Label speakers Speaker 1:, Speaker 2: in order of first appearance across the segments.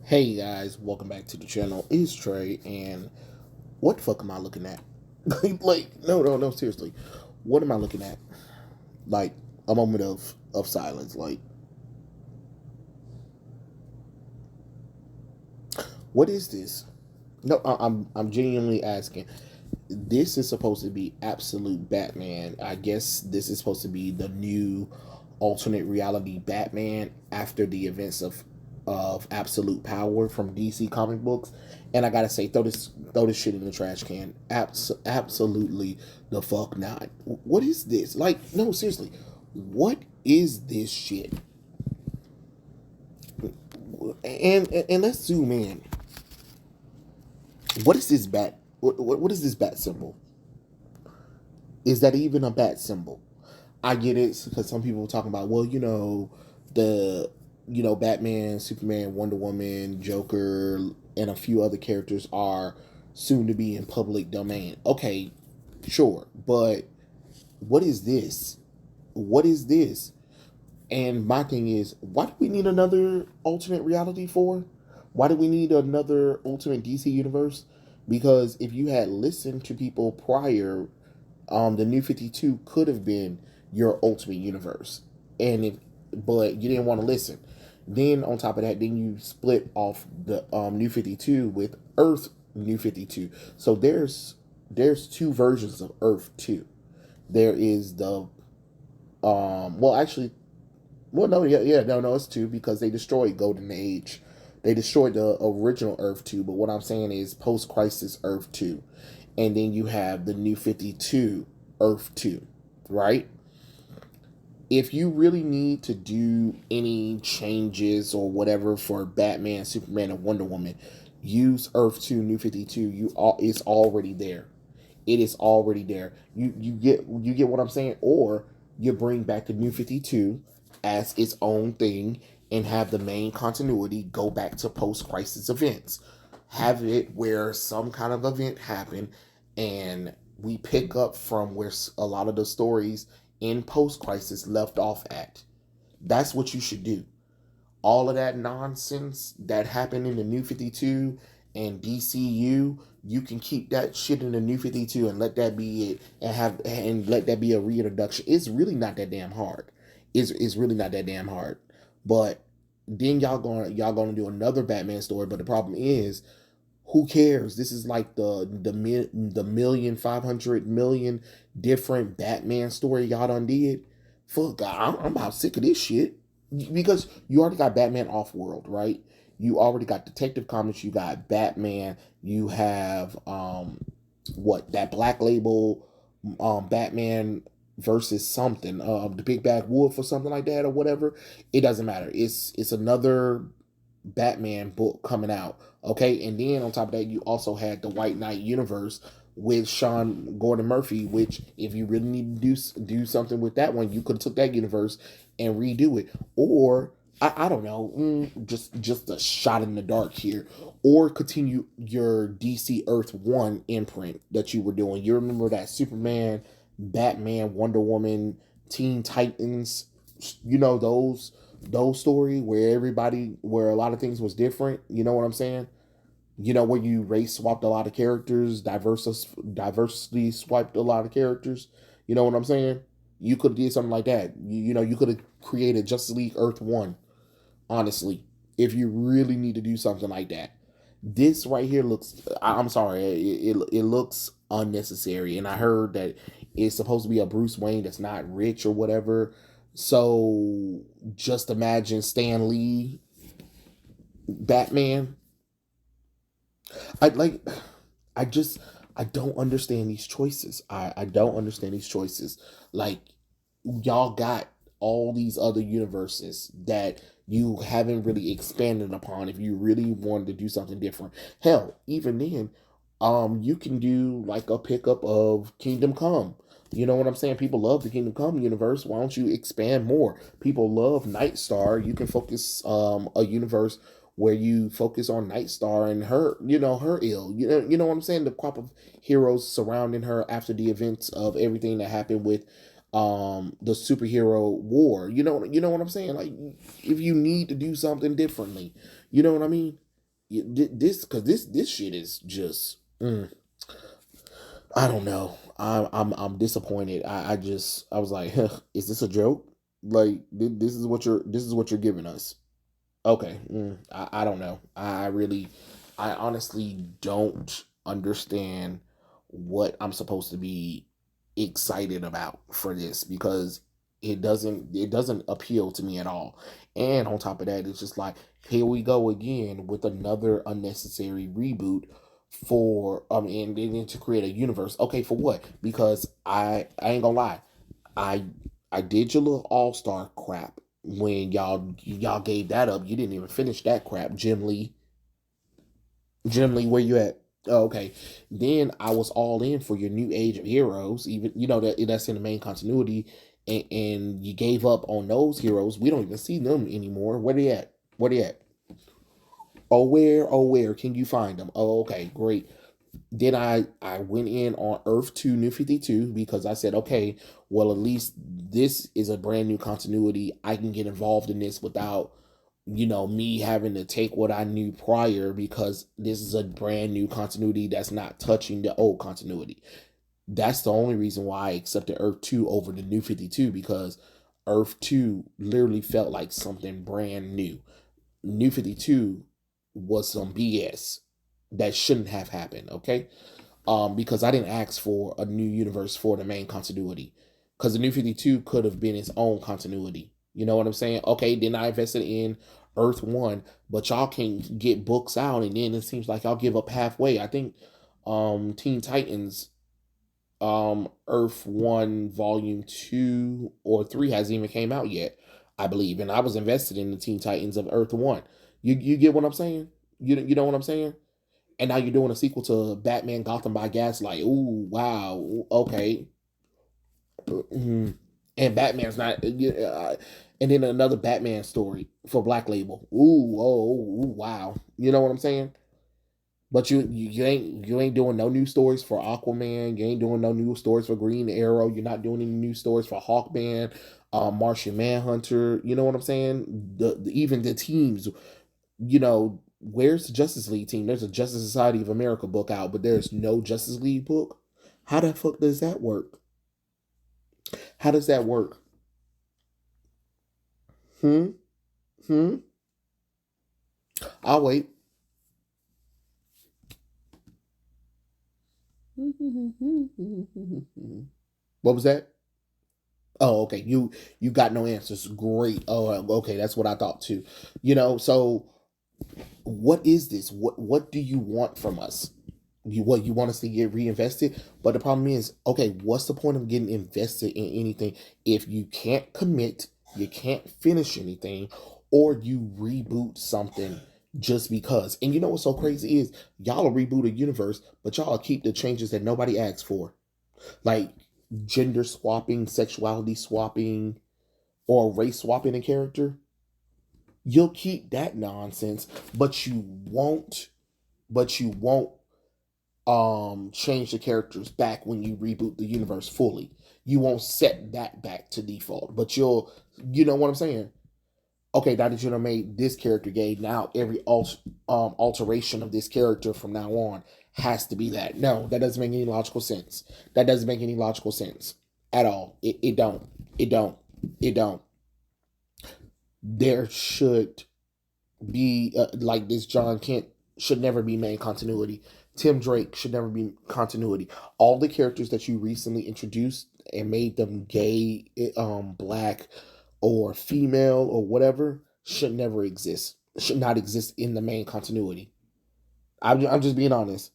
Speaker 1: Hey guys, welcome back to the channel. It's Trey, and what the fuck am I looking at? No, seriously. What am I looking at? Like, a moment of silence. Like, what is this? No, I'm genuinely asking. This is supposed to be absolute Batman. I guess this is supposed to be the new alternate reality Batman after the events of Absolute Power from DC comic books. And I gotta say, throw this shit in the trash can. Absolutely the fuck not. What is this? Like, no, seriously, what is this shit? And let's zoom in. What is this bat? What is this bat symbol? Is that even a bat symbol? I get it because some people were talking about, well, the Batman, Superman, Wonder Woman, Joker, and a few other characters are soon to be in public domain. Okay, sure, but what is this? What is this? And my thing is, why do we need another alternate reality for? Why do we need another alternate DC universe? Because if you had listened to people prior, the New 52 could have been your ultimate universe. And if but you didn't want to listen. Then on top of that, then you split off the New 52 with Earth New 52. So there's two versions of Earth 2. There is the well actually well no yeah no it's two because they destroyed Golden Age. They destroyed the original Earth 2, but what I'm saying is post crisis Earth 2. And then you have the New 52 Earth 2, right? If you really need to do any changes or whatever for Batman, Superman, and Wonder Woman, use Earth 2 New 52. It's already there. It is already there. You get what I'm saying? Or you bring back the New 52 as its own thing and have the main continuity go back to post crisis events. Have it where some kind of event happened and we pick up from where a lot of the stories in post crisis left off at. That's what you should do. All of that nonsense that happened in the New 52 and DCU, you can keep that shit in the New 52 and let that be it and let that be a reintroduction. It's really not that damn hard. It's really not that damn hard. But then y'all gonna do another Batman story, but the problem is who cares? This is like the million 500 million different Batman story y'all done did. Fuck, I'm about sick of this shit because you already got Batman Off World, right? You already got Detective Comics. You got Batman. You have what that Black Label Batman versus something the Big Bad Wolf or something like that or whatever. It doesn't matter. It's another Batman book coming out. Okay, and then on top of that, you also had the White Knight universe with Sean Gordon Murphy. Which, if you really need to do something with that one, you could have took that universe and redo it, or I don't know, just a shot in the dark here, or continue your DC Earth One imprint that you were doing. You remember that Superman, Batman, Wonder Woman, Teen Titans, those story where a lot of things was different. You know what I'm saying? Where you race swapped a lot of characters, diversity swiped a lot of characters. You know what I'm saying? You could have did something like that. You could have created Justice League Earth One. Honestly, if you really need to do something like that, this right here looks. I'm sorry, it looks unnecessary. And I heard that it's supposed to be a Bruce Wayne that's not rich or whatever. So just imagine Stan Lee Batman. I like. I just. I don't understand these choices. I don't understand these choices. Like, y'all got all these other universes that you haven't really expanded upon if you really wanted to do something different. Hell, even then, you can do like a pickup of Kingdom Come. You know what I'm saying? People love the Kingdom Come universe. Why don't you expand more? People love Night Star. You can focus a universe where you focus on Night Star and her, her ill. You know what I'm saying? The crop of heroes surrounding her after the events of everything that happened with the superhero war. You know what I'm saying? Like, if you need to do something differently, you know what I mean? this because this shit is just. I don't know. I'm disappointed. I was like, is this a joke? Like this is what you're giving us. Okay, I don't know. I honestly don't understand what I'm supposed to be excited about for this because it doesn't appeal to me at all. And on top of that, it's just like here we go again with another unnecessary reboot for and then to create a universe. Okay, for what? Because I ain't gonna lie, I I did your little all star crap when y'all gave that up. You didn't even finish that crap, Jim Lee. Jim Lee, where you at? Oh, okay. Then I was all in for your new age of heroes. Even that's in the main continuity, and you gave up on those heroes. We don't even see them anymore. Where they at? Where they at? Oh where can you find them? Oh, okay, great. Then I went in on Earth 2 New 52 because I said, okay, well at least this is a brand new continuity. I can get involved in this without me having to take what I knew prior because this is a brand new continuity that's not touching the old continuity. That's the only reason why I accepted Earth 2 over the New 52 because Earth 2 literally felt like something brand new. New 52 was some BS that shouldn't have happened, okay? Because I didn't ask for a new universe for the main continuity. Because the New 52 could have been its own continuity. You know what I'm saying? Okay, then I invested in Earth 1, but y'all can get books out, and then it seems like y'all give up halfway. I think Teen Titans Earth 1 Volume 2 or 3 hasn't even came out yet, I believe. And I was invested in the Teen Titans of Earth 1. You get what I'm saying? You know what I'm saying? And now you're doing a sequel to Batman Gotham by Gaslight. Ooh, wow. Okay. Mhm. And Batman's not. And then another Batman story for Black Label. Ooh, oh, ooh, wow. You know what I'm saying? But you ain't doing no new stories for Aquaman. You ain't doing no new stories for Green Arrow. You're not doing any new stories for Hawkman, Martian Manhunter. You know what I'm saying? Even the teams. Where's the Justice League team? There's a Justice Society of America book out, but there's no Justice League book. How the fuck does that work? How does that work? Hmm. Hmm. I'll wait. What was that? Oh, okay. You got no answers. Great. Oh, okay. That's what I thought too. So what is this? What do you want from us? You want us to get reinvested? But the problem is, okay, what's the point of getting invested in anything if you can't commit, you can't finish anything, or you reboot something just because? And you know what's so crazy is y'all will reboot a universe, but y'all keep the changes that nobody asked for, like gender swapping, sexuality swapping, or race swapping a character. You'll keep that nonsense, but you won't change the characters back when you reboot the universe fully. You won't set that back to default, but you know what I'm saying? Okay, now that you know made this character gay, now every alteration of this character from now on has to be that. No, that doesn't make any logical sense. That doesn't make any logical sense at all. It don't. It don't. It don't. There should be like this. John Kent should never be main continuity. Tim Drake should never be continuity. All the characters that you recently introduced and made them gay, black, or female or whatever should never exist. Should not exist in the main continuity. I'm just being honest.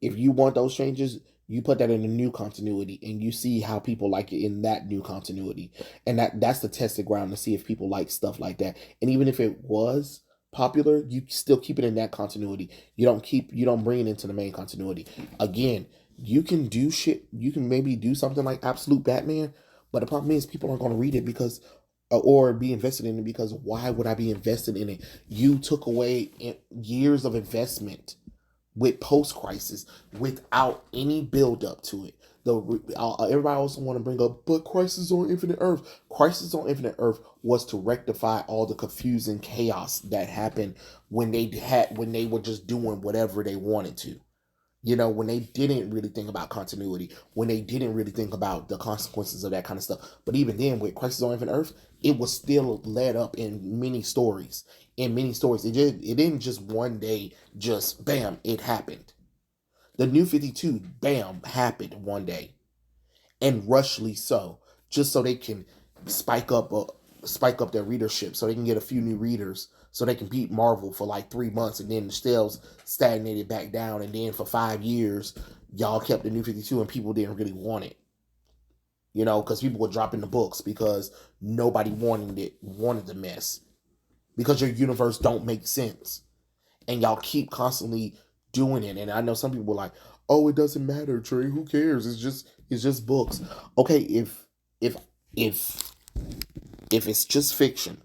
Speaker 1: If you want those changes, you put that in a new continuity and you see how people like it in that new continuity. And that's the tested ground to see if people like stuff like that. And even if it was popular, you still keep it in that continuity. You don't bring it into the main continuity. Again, you can do shit, you can maybe do something like Absolute Batman, but the problem is people aren't going to read it because or be invested in it because why would I be invested in it? You took away years of investment with post crisis without any build up to it. Everybody also want to bring up, but Crisis on Infinite Earth. Crisis on Infinite Earth was to rectify all the confusing chaos that happened when they were just doing whatever they wanted to. When they didn't really think about continuity, when they didn't really think about the consequences of that kind of stuff. But even then, with Crisis on Infinite Earth, it was still led up in many stories. It didn't just one day just bam, it happened. The New 52, bam, happened one day, and rushly so, just so they can spike up uh, spike up their readership, so they can get a few new readers, so they can beat Marvel for like 3 months, and then the sales stagnated back down, and then for 5 years, y'all kept the New 52, and people didn't really want it. Because people were dropping the books because nobody wanted the mess, because your universe don't make sense, and y'all keep constantly doing it. And I know some people are like, "Oh, it doesn't matter, Trey. Who cares? It's just books." Okay, if if if it's just fiction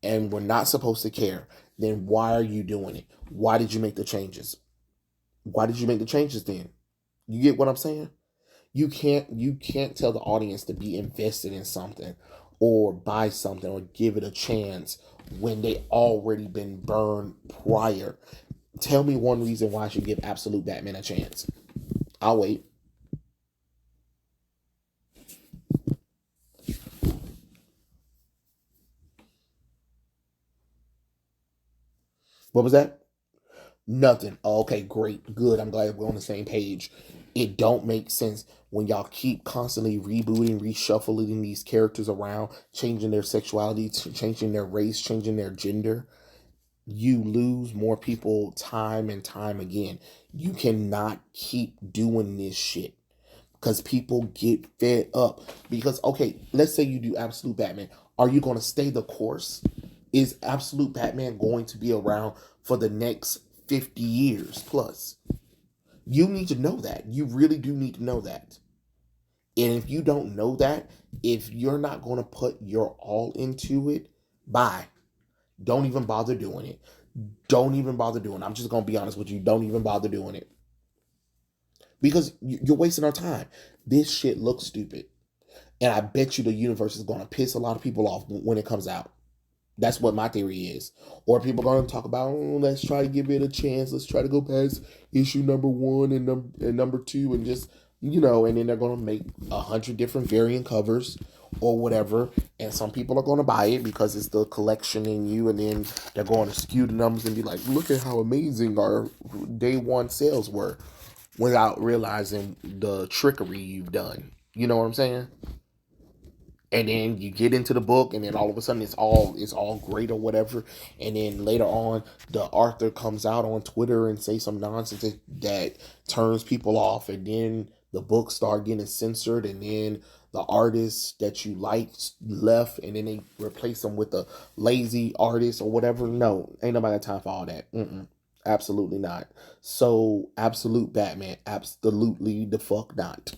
Speaker 1: and we're not supposed to care, then why are you doing it? Why did you make the changes? Why did you make the changes then? You get what I'm saying? You can't tell the audience to be invested in something or buy something or give it a chance when they already been burned prior. Tell me one reason why I should give Absolute Batman a chance. I'll wait. What was that? Nothing. Oh, okay, great, good. I'm glad we're on the same page. It don't make sense when y'all keep constantly rebooting, reshuffling these characters around, changing their sexuality, changing their race, changing their gender. You lose more people time and time again. You cannot keep doing this shit because people get fed up. Because, okay, let's say you do Absolute Batman. Are you going to stay the course? Is Absolute Batman going to be around for the next 50 years plus? You need to know that. You really do need to know that. And if you don't know that, if you're not going to put your all into it, bye. Don't even bother doing it. Don't even bother doing it. I'm just going to be honest with you. Don't even bother doing it. Because you're wasting our time. This shit looks stupid. And I bet you the universe is going to piss a lot of people off when it comes out. That's what my theory is. Or people are going to talk about, oh, let's try to give it a chance. Let's try to go past issue number one and number two, and just, and then they're going to make 100 different variant covers or whatever. And some people are going to buy it because it's the collection in you. And then they're going to skew the numbers and be like, look at how amazing our day one sales were, without realizing the trickery you've done. You know what I'm saying? And then you get into the book, and then all of a sudden it's all great or whatever, and then later on the author comes out on Twitter and say some nonsense that turns people off, and then the book start getting censored, and then the artist that you liked left, and then they replace them with a lazy artist or whatever. No, ain't nobody got time for all that. Absolutely not. So, Absolute Batman, absolutely the fuck not.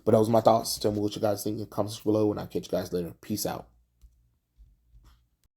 Speaker 1: But that was my thoughts. Tell me what you guys think in the comments below, and I'll catch you guys later. Peace out.